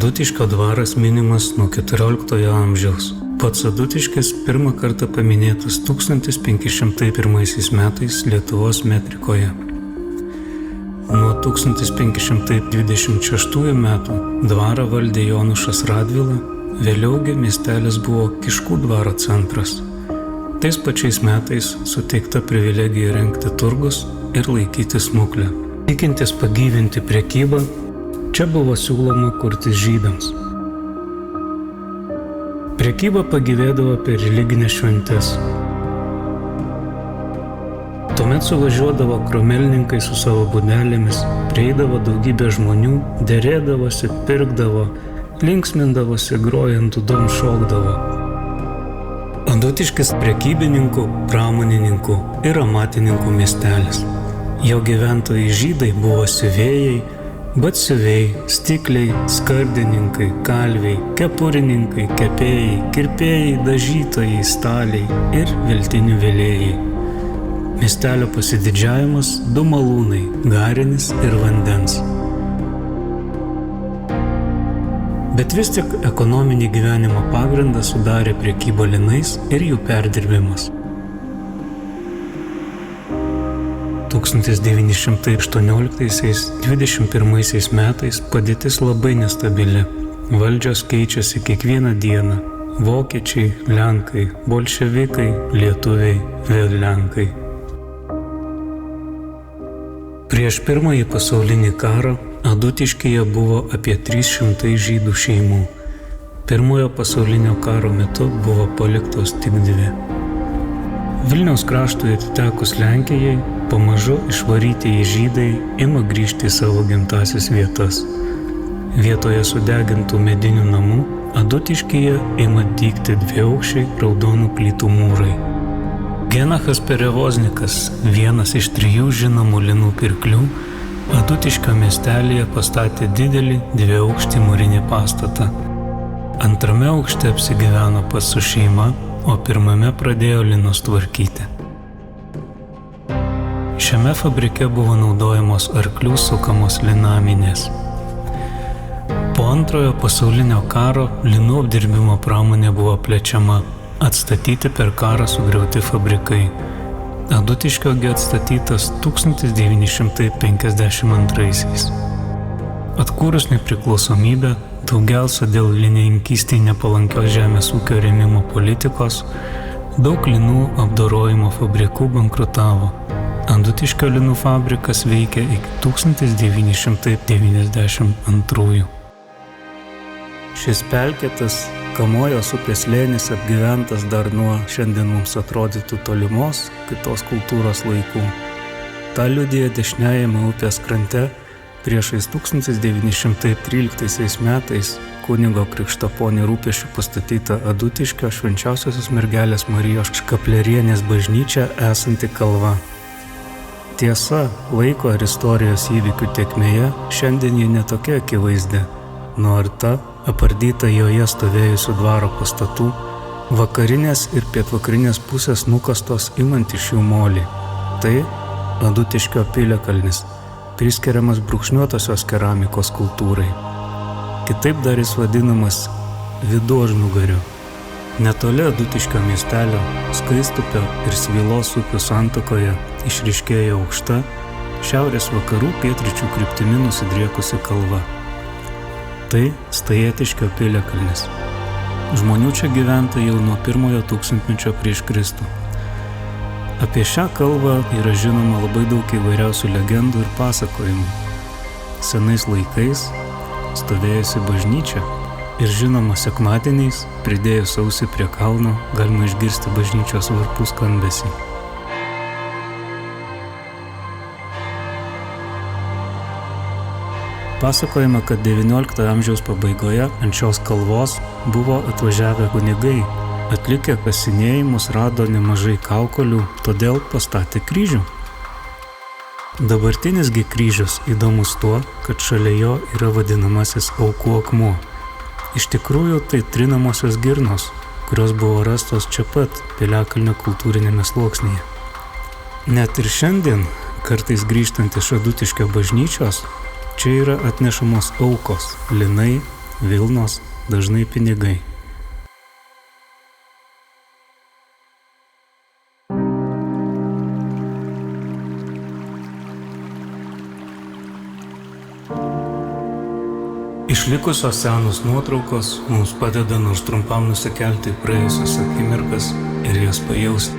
Adutiškio dvaras minimas nuo 14 amžiaus. Pats Adutiškis pirmą kartą paminėtas 1501 metais Lietuvos metrikoje. Nuo 1526 metų dvarą valdė Jonušas Radvila, vėliaugi miestelis buvo Kiškų dvaro centras. Tais pačiais metais suteikta privilegija rengti turgus ir laikyti smuklę. Tikintis pagyvinti prekybą, čia buvo siūloma kurtis žydams. Prekyba pagyvėdavo per religinės šventes. Tuomet suvažiuodavo kromelininkai su savo būdelėmis, prieidavo daugybė žmonių, derėdavosi, pirkdavo, linksmindavosi, grojant dūdom šokdavo. Adutiškis prekybininkų, pramonininkų ir amatininkų miestelis. Jo gyventojai žydai buvo siuvėjai, batsiuviai, stikliai, skardininkai, kalviai, kepurininkai, kepėjai, kirpėjai, dažytojai, staliai ir veltinių vėlėjai. Miestelio pasididžiavimas – 2 malūnai – garinis ir vandens. Bet vis tik ekonominį gyvenimo pagrindą sudarė prekyba linais ir jų perdirbimas. 1918–21 metais padėtis labai nestabili. Valdžios keičiasi kiekvieną dieną. Vokiečiai, lenkai, bolševikai, lietuviai, vėl lenkai. Prieš Pirmąjį pasaulinį karą Adutiškyje buvo apie 300 žydų šeimų. Pirmojo pasaulinio karo metu buvo paliktos tik 2. Vilniaus kraštui atitekus Lenkijai, pamažu išvarytieji žydai ima grįžti į savo gimtąsias vietas. Vietoje sudegintų medinių namų Adutiškyje ima dygti 2-aukščiai raudonų plytų mūrai. Genachas Perevoznikas, vienas iš 3 žinomų linų pirklių, Adutiškio miestelyje pastatė didelį 2-aukštį mūrinį pastatą. Antrame aukšte apsigyveno pats su šeima, o pirmame pradėjo linus tvarkyti. Šiame fabrike buvo naudojamos arklių sukamos linaminės. Po Antrojo pasaulinio karo linų apdirbimo pramonė buvo plečiama, atstatyti per karą sugriauti fabrikai. Adutiškiogi atstatytas 1952. Atkūrus nepriklausomybę, daugiausia dėl linininkystei nepalankios žemės ūkio rėmimo politikos, daug linų apdorojimo fabrikų bankrutavo. Adutiškio linų fabrikas veikė iki 1992. Šis pelkėtas Kamojos upės slėnis apgyventas dar nuo šiandien mums atrodytų tolimos kitos kultūros laikų. Ta liudija dešiniajame upės krante priešais 1913 metais kunigo Krikštaponio rūpesčiu pastatyta Adutiškio Švenčiausiosios mergelės Marijos Škaplierienės bažnyčia esanti kalva. Tiesa, laiko ar istorijos įvykių tėkmėje šiandien ji netokia akivaizdi, nuarta, apardyta joje stovėjusių dvaro pastatų, vakarinės ir pietvakarinės pusės nukastos imant iš jų molį. Tai Adutiškio piliakalnis, priskiriamas brūkšniuotosios keramikos kultūrai. Kitaip dar jis vadinamas Viduožnugariu. Netoli Adutiškio miestelio, Skaistupio ir Svilos upių santakoje išryškėjo aukšta, šiaurės vakarų pietryčių kryptimi nusidriekusi kalva. Tai Stajetiškio piliakalnis. Žmonių čia gyventa jau nuo 1 tūkstantmečio prieš Kristų. Apie šią kalvą yra žinoma labai daug įvairiausių legendų ir pasakojimų. Senais laikais stovėjusi bažnyčia ir žinoma sekmadieniais, pridėjus ausį prie kalno, galima išgirsti bažnyčios varpų skambesį. Pasakojama, kad XIX amžiaus pabaigoje ant šios kalvos buvo atvažiavę kunigai, atlikę kasinėjimus rado nemažai kaukolių, todėl pastatė kryžių. Dabartinisgi kryžius įdomus tuo, kad šalia jo yra vadinamasis aukų akmuo. Iš tikrųjų tai trinamosios girnos, kurios buvo rastos čia pat piliakalnio kultūrinėme sluoksnyje. Net ir šiandien, kartais grįžtant iš Adutiškio bažnyčios, čia yra atnešamos aukos, linai, vilnos, dažnai pinigai. Išlikusios senos nuotraukos mums padeda nors trumpam nusikelti į praėjusias akimirkas ir jas pajausti.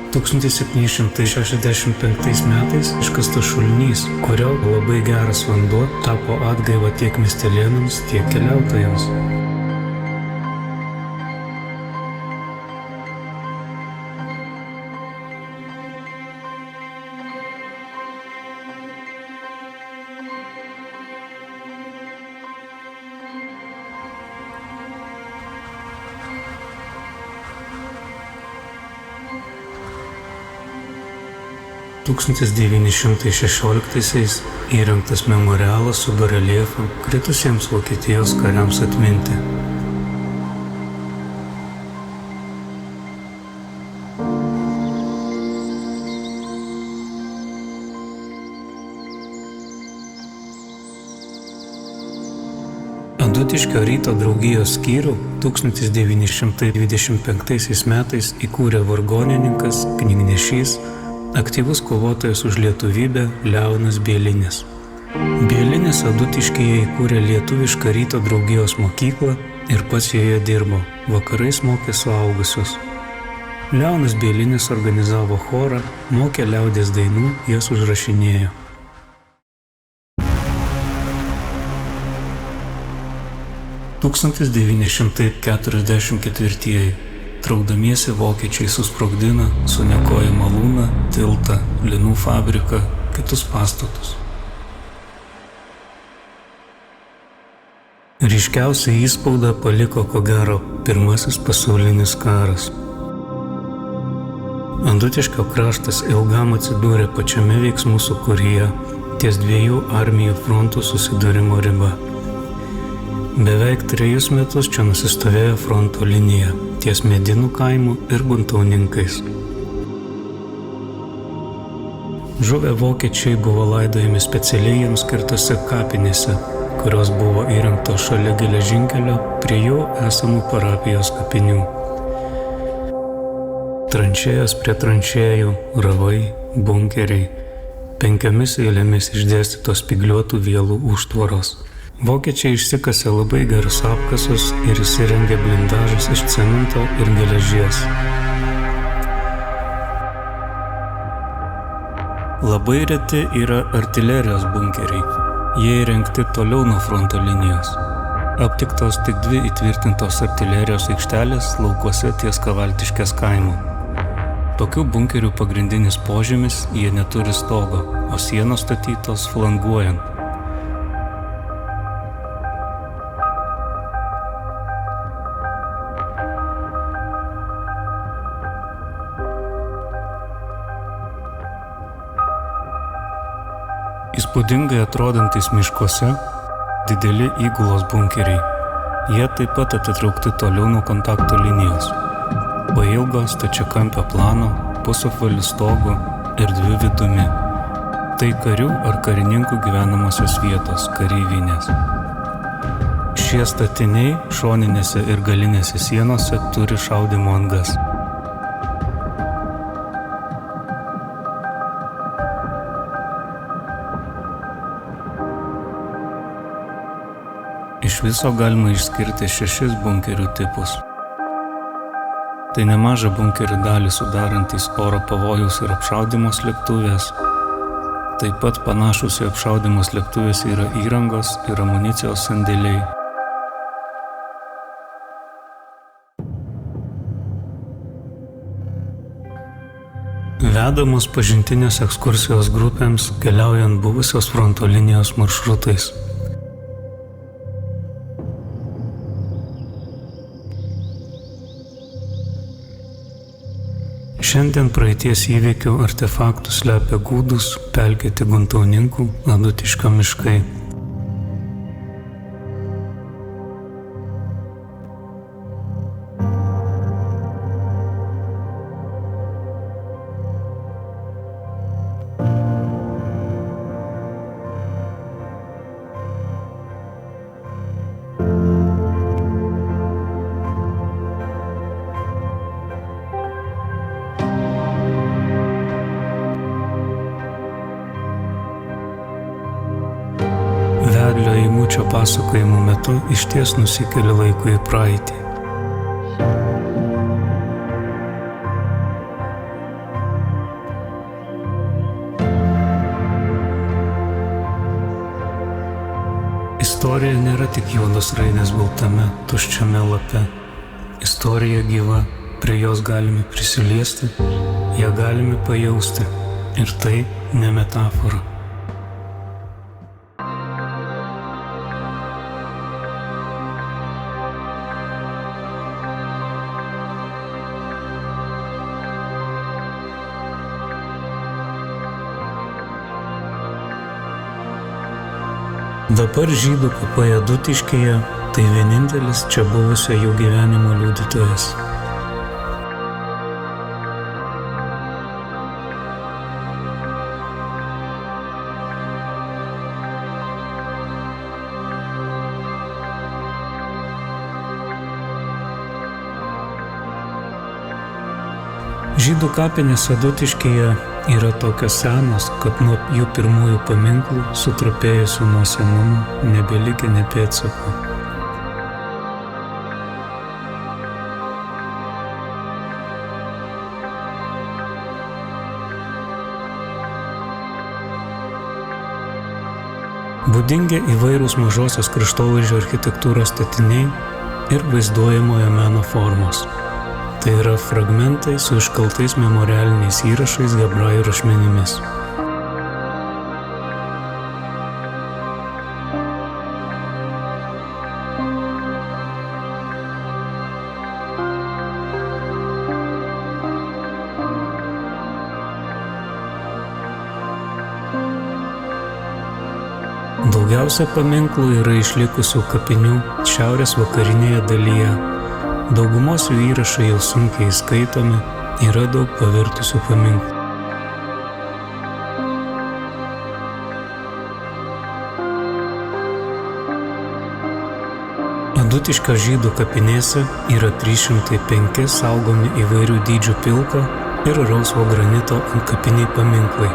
Tūkstantis 765 metais iškastas šulinys, kurio labai geras vanduo tapo atgaiva tiek miestelėnams, tiek keliautojams. Tūkstantis 1916 įrengtas memorialas su bareljefu kritusiems Vokietijos kariams atminti. Adutiškio ryto draugijos skyrių 1925 metais įkūrė vargonininkas, knygnešys, aktyvus kovotojas už lietuvybę Leonas Bielinis. Bielinis Adutiškyje įkūrė lietuvišką ryto draugijos mokyklą ir pats joje dirbo, vakarais mokė suaugusius. Leonas Bielinis organizavo chorą, mokė liaudies dainų, jas užrašinėjo. Tūkstantis 1944. Traukdamiesi vokiečiai susprogdina Suniokojo malūną, tiltą, linų fabriką, kitus pastatus. Ryškiausią įspaudą paliko ko gero Pirmasis pasaulinis karas. Adutiškio kraštas ilgam atsidūrė pačiame veiksmų sūkuryje, ties dviejų armijų frontų susidūrimo riba. Beveik 3 metus čia nusistovėjo fronto linija, ties Medinų kaimu ir Buntauninkais. Žuvę vokiečiai buvo laidojami specialiai jiems skirtose kapinėse, kurios buvo įrengtos šalia geležinkelio prie jų esamų parapijos kapinių. Tranšėjos prie tranšėjų, ravai, bunkeriai, 5 eilėmis išdėstytos spygliuotų vielų užtvaros. Vokiečiai išsikasė labai gerus apkasus ir įsirengė blindažus iš cemento ir geležies. Labai reti yra artilerijos bunkeriai. Jie įrengti toliau nuo fronto linijos. Aptiktos tik 2 įtvirtintos artilerijos aikštelės laukuose ties Kavaltiškės kaimu. Tokių bunkerių pagrindinis požymis jie neturi stogo, o sienos statytos flanguojant. Įspūdingai atrodantis miškuose dideli įgulos bunkeriai. Jie taip pat atitraukti toliau nuo kontakto linijos. Pailgo stačiakampio plano, pusapvalių stogų ir 2 vidumi. Tai karių ar karininkų gyvenamosios vietos, kareivinės. Šie statiniai šoninėse ir galinėse sienose turi šaudymo angas. Iš viso galima išskirti 6 bunkerių tipus. Tai nemažą bunkerių dalį sudarantys oro pavojaus ir apšaudymo slėptuvės. Taip pat panašus į apšaudymo slėptuvės yra įrangos ir amunicijos sandėliai. Vedamos pažintinės ekskursijos grupėms keliaujant buvusios fronto linijos maršrutais. Šiandien praeities įvykių artefaktų slepia gūdūs, pelkėti guntauninkų Adutiškio miškai. Vedlio Eimučio pasakojimų metu išties nusikeli laiku į praeitį. Istorija nėra tik juodos raidės baltame, tuščiame lape. Istorija gyva, prie jos galime prisiliesti, ją galime pajausti. Ir tai ne metafora. Dabar žydų kapai Adutiškyje tai vienintelis čia buvusio jų gyvenimo liudytojas. Žydų kapinės Adutiškyje yra tokios senos, kad nuo jų pirmųjų paminklų, sutrupėjusių nuo senumo, nebelikę nė pėdsako. Būdingi įvairūs mažosios kraštovaizdžio architektūros statiniai ir vaizduojamojo meno formos. Tai yra fragmentai su iškaltais memorialiniais įrašais hebrajų rašmenimis. Daugiausia paminklų yra išlikusių kapinių šiaurės vakarinėje dalyje. Daugumos jų įrašai jau sunkiai įskaitomi, yra daug pavirtusių paminklų. Adutiškio žydų kapinėse yra 305 saugomi įvairių dydžių pilko ir rausvo granito antkapiniai paminklai.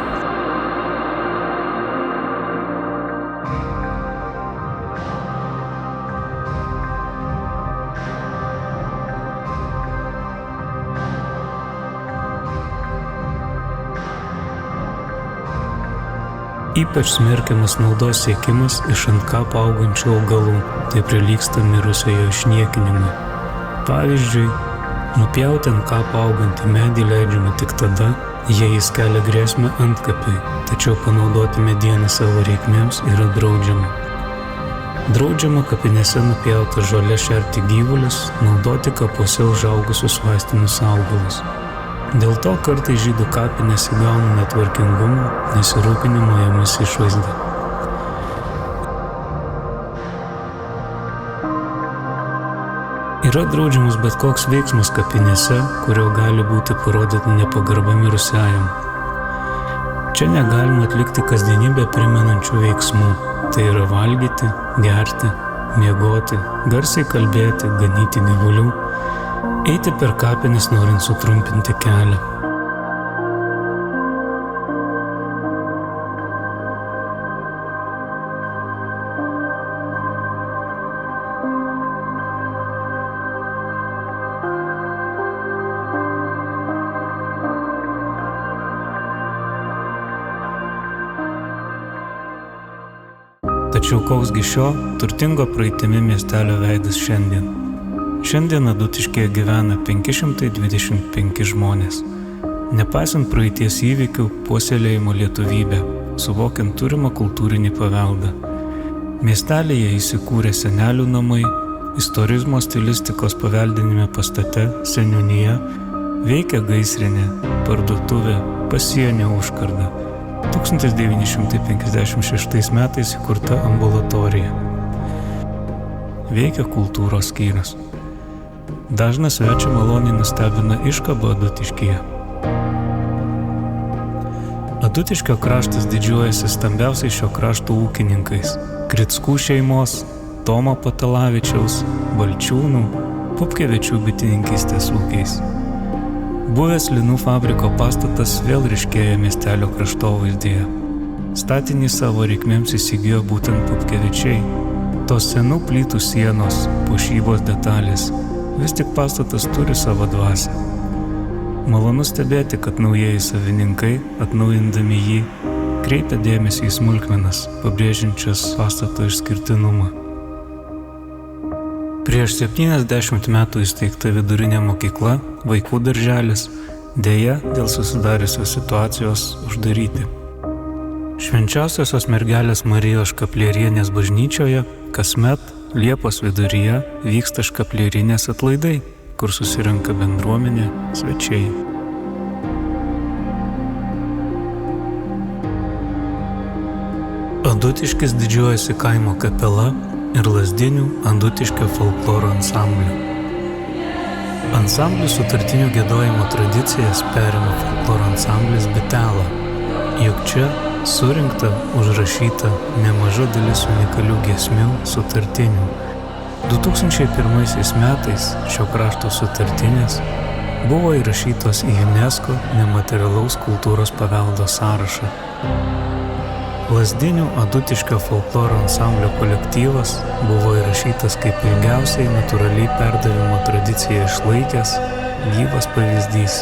Ypač smerkiamas naudos siekimas iš ant kapo augančių augalų, tai prilygsta mirusiojo išniekinimui. Pavyzdžiui, nupjauti ant kapo augantį medį leidžiama tik tada, jei jis kelia grėsmę antkapiui, tačiau panaudoti medieną savo reikmėms yra draudžiama. Draudžiama kapinėse nupjauta žolė šerti gyvulius, naudoti kapuose užaugusius vaistinius augalus. Dėl to kartais žydų kapinės įgauna netvarkingumo, nesirūpinimo jomis išvaizdą. Yra draudžiamas bet koks veiksmas kapinėse, kurio gali būti parodyti nepagarba mirusiajam. Čia negalima atlikti kasdienybę primenančių veiksmų, tai yra valgyti, gerti, miegoti, garsiai kalbėti, ganyti gyvulių, eiti per kapines norint sutrumpinti kelią. Tačiau koksgi šio turtingo praeitimi miestelio veidas šiandien? Šiandien Adutiškyje gyvena 525 žmonės. Nepaisant praeities įvykių, puoselėjimo lietuvybę, suvokiant turimą kultūrinį paveldą. Miestelėje įsikūrė senelių namai, istorizmo stilistikos paveldinime pastate, seniūnija, Veikia gaisrinė, parduotuvė, pasienio užkarda. 1956 metais įkurta ambulatorija. Veikia kultūros skyrius. Dažnas svečia maloniai nustebina iškaba Adutiškyje. Adutiškio kraštas didžiuojasi stambiausiais šio krašto ūkininkais – Krickų šeimos, Tomo Patalavičiaus, Balčiūnų, Pupkevičių bitininkystės ūkiais. Buvęs linų fabriko pastatas vėl ryškėja miestelio kraštovaizdyje. Statinį savo reikmėms įsigijo būtent Pupkevičiai. Tos senų plytų sienos, puošybos detalės, vis tik pastatas turi savo dvasią. Malonu stebėti, kad naujieji savininkai, atnaujindami jį, kreipia dėmesį į smulkmenas, pabrėžiančias pastato išskirtinumą. Prieš 70 metų įsteigta vidurinė mokykla, vaikų darželis, deja dėl susidariusios situacijos uždaryti. Švenčiausiosios mergelės Marijos Škaplierienės bažnyčioje kasmet Liepos viduryje vyksta škaplierinės atlaidai, kur susirenka bendruomenė, svečiai. Adutiškis didžiuojasi kaimo kapela ir Lazdinių Adutiškio folkloro ansambliu. Ansamblių sutartinių giedojimo tradicijas perima folkloro ansamblis Bitela, juk čia surinkta, užrašyta nemaža dalis unikalių giesmių sutartinių. 2001 metais šio krašto sutartinės buvo įrašytos į UNESCO nematerialaus kultūros paveldo sąrašą. Lazdinių Adutiškio folkloro ansamblio kolektyvas buvo įrašytas kaip ilgiausiai natūraliai perdavimo tradiciją išlaikęs gyvas pavyzdys.